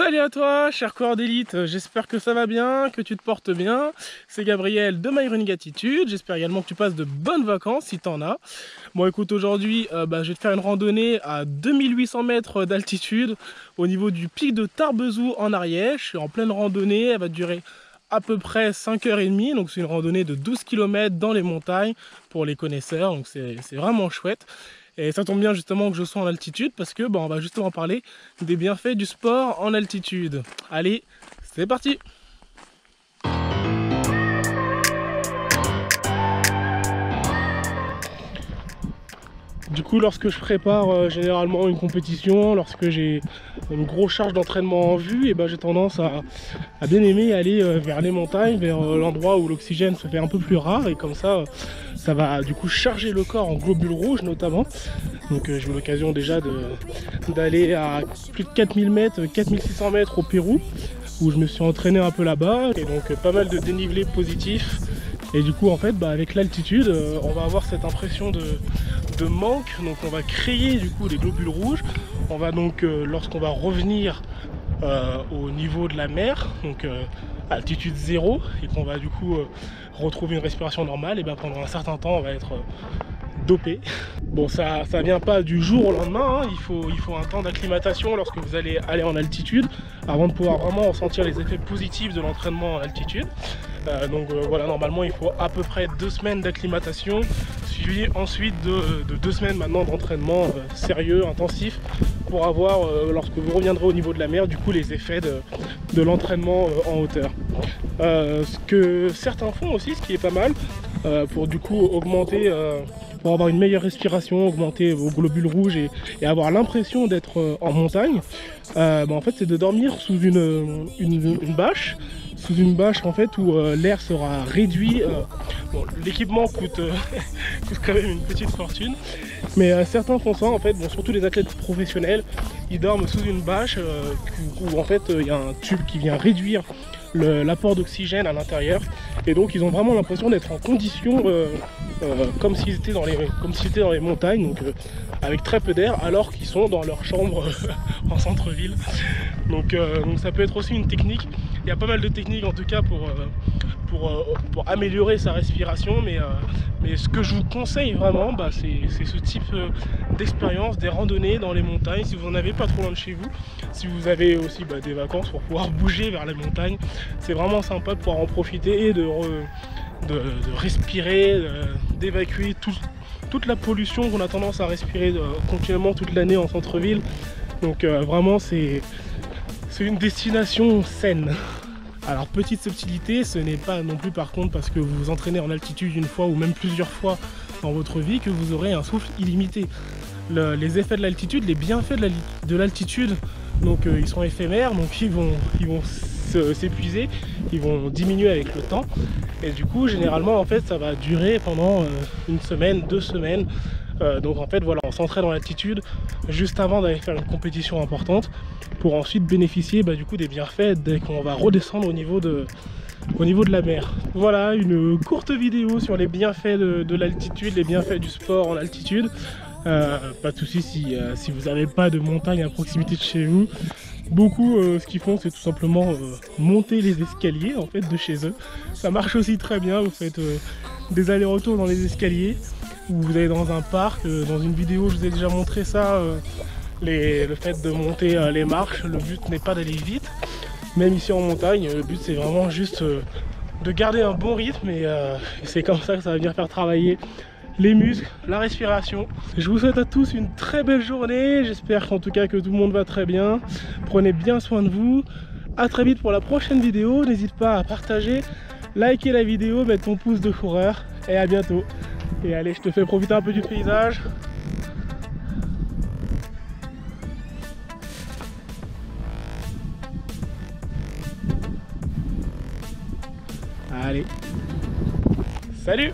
Salut à toi, cher coureur d'élite, j'espère que ça va bien, que tu te portes bien. C'est Gabriel de My Running Attitude, j'espère également que tu passes de bonnes vacances si t'en as. Bon écoute, aujourd'hui je vais te faire une randonnée à 2800 mètres d'altitude au niveau du pic de Tarbezou en Ariège. Je suis en pleine randonnée, elle va durer à peu près 5h30, donc c'est une randonnée de 12 km dans les montagnes pour les connaisseurs, donc c'est vraiment chouette. Et ça tombe bien justement que je sois en altitude parce que on va justement parler des bienfaits du sport en altitude. Allez, c'est parti! Du coup, lorsque je prépare généralement une compétition, lorsque j'ai une grosse charge d'entraînement en vue, et j'ai tendance à bien aimer aller vers les montagnes, vers l'endroit où l'oxygène se fait un peu plus rare, et comme ça va du coup charger le corps en globules rouges notamment. Donc j'ai eu l'occasion déjà d'aller à plus de 4000 mètres, 4600 mètres au Pérou, où je me suis entraîné un peu là-bas, et donc pas mal de dénivelé positif. Et du coup en fait avec l'altitude on va avoir cette impression de manque, donc on va créer du coup des globules rouges. On va donc lorsqu'on va revenir au niveau de la mer, donc altitude 0, et qu'on va du coup retrouver une respiration normale, et pendant un certain temps on va être dopé. Bon, ça vient pas du jour au lendemain, hein. Il faut un temps d'acclimatation lorsque vous allez aller en altitude avant de pouvoir vraiment ressentir les effets positifs de l'entraînement en altitude. Voilà, normalement il faut à peu près 2 semaines d'acclimatation, suivi ensuite de 2 semaines maintenant d'entraînement sérieux, intensif, pour avoir, lorsque vous reviendrez au niveau de la mer, du coup les effets de l'entraînement en hauteur. Ce que certains font aussi, ce qui est pas mal, pour du coup augmenter, pour avoir une meilleure respiration, augmenter vos globules rouges et avoir l'impression d'être en montagne, en fait c'est de dormir sous une bâche. Sous une bâche en fait où l'air sera réduit. Bon, l'équipement coûte quand même une petite fortune, mais certains font ça en fait, surtout les athlètes professionnels, ils dorment sous une bâche où en fait il y a un tube qui vient réduire l'apport d'oxygène à l'intérieur, et donc ils ont vraiment l'impression d'être en condition comme s'ils étaient dans les montagnes, donc avec très peu d'air, alors qu'ils sont dans leur chambre en centre-ville. Donc ça peut être aussi une technique. Il y a pas mal de techniques en tout cas pour améliorer sa respiration, mais ce que je vous conseille vraiment, c'est ce type d'expérience, des randonnées dans les montagnes, si vous n'en avez pas trop loin de chez vous, si vous avez aussi des vacances pour pouvoir bouger vers les montagnes. C'est vraiment sympa de pouvoir en profiter et de respirer, d'évacuer toute la pollution qu'on a tendance à respirer continuellement toute l'année en centre-ville. Donc vraiment c'est une destination saine. Alors petite subtilité, ce n'est pas non plus par contre parce que vous vous entraînez en altitude une fois ou même plusieurs fois dans votre vie que vous aurez un souffle illimité. Les effets de l'altitude, les bienfaits de l'altitude, donc ils sont éphémères, donc ils vont s'épuiser, ils vont diminuer avec le temps, et du coup généralement en fait ça va durer pendant une semaine, 2 semaines. Donc en fait voilà, on s'entraîne dans l'altitude juste avant d'aller faire une compétition importante pour ensuite bénéficier du coup des bienfaits dès qu'on va redescendre au niveau de la mer. Voilà une courte vidéo sur les bienfaits de l'altitude, les bienfaits du sport en altitude. Pas de souci si vous n'avez pas de montagne à proximité de chez vous. Beaucoup ce qu'ils font c'est tout simplement monter les escaliers en fait de chez eux. Ça marche aussi très bien, vous faites des allers-retours dans les escaliers, ou vous allez dans un parc, dans une vidéo je vous ai déjà montré ça, le fait de monter les marches. Le but n'est pas d'aller vite, même ici en montagne, le but c'est vraiment juste de garder un bon rythme, et c'est comme ça que ça va venir faire travailler les muscles, la respiration. Je vous souhaite à tous une très belle journée, j'espère qu'en tout cas que tout le monde va très bien. Prenez bien soin de vous, à très vite pour la prochaine vidéo, n'hésite pas à partager, liker la vidéo, mettre ton pouce de coureur, et à bientôt. Et allez, je te fais profiter un peu du paysage. Allez, salut!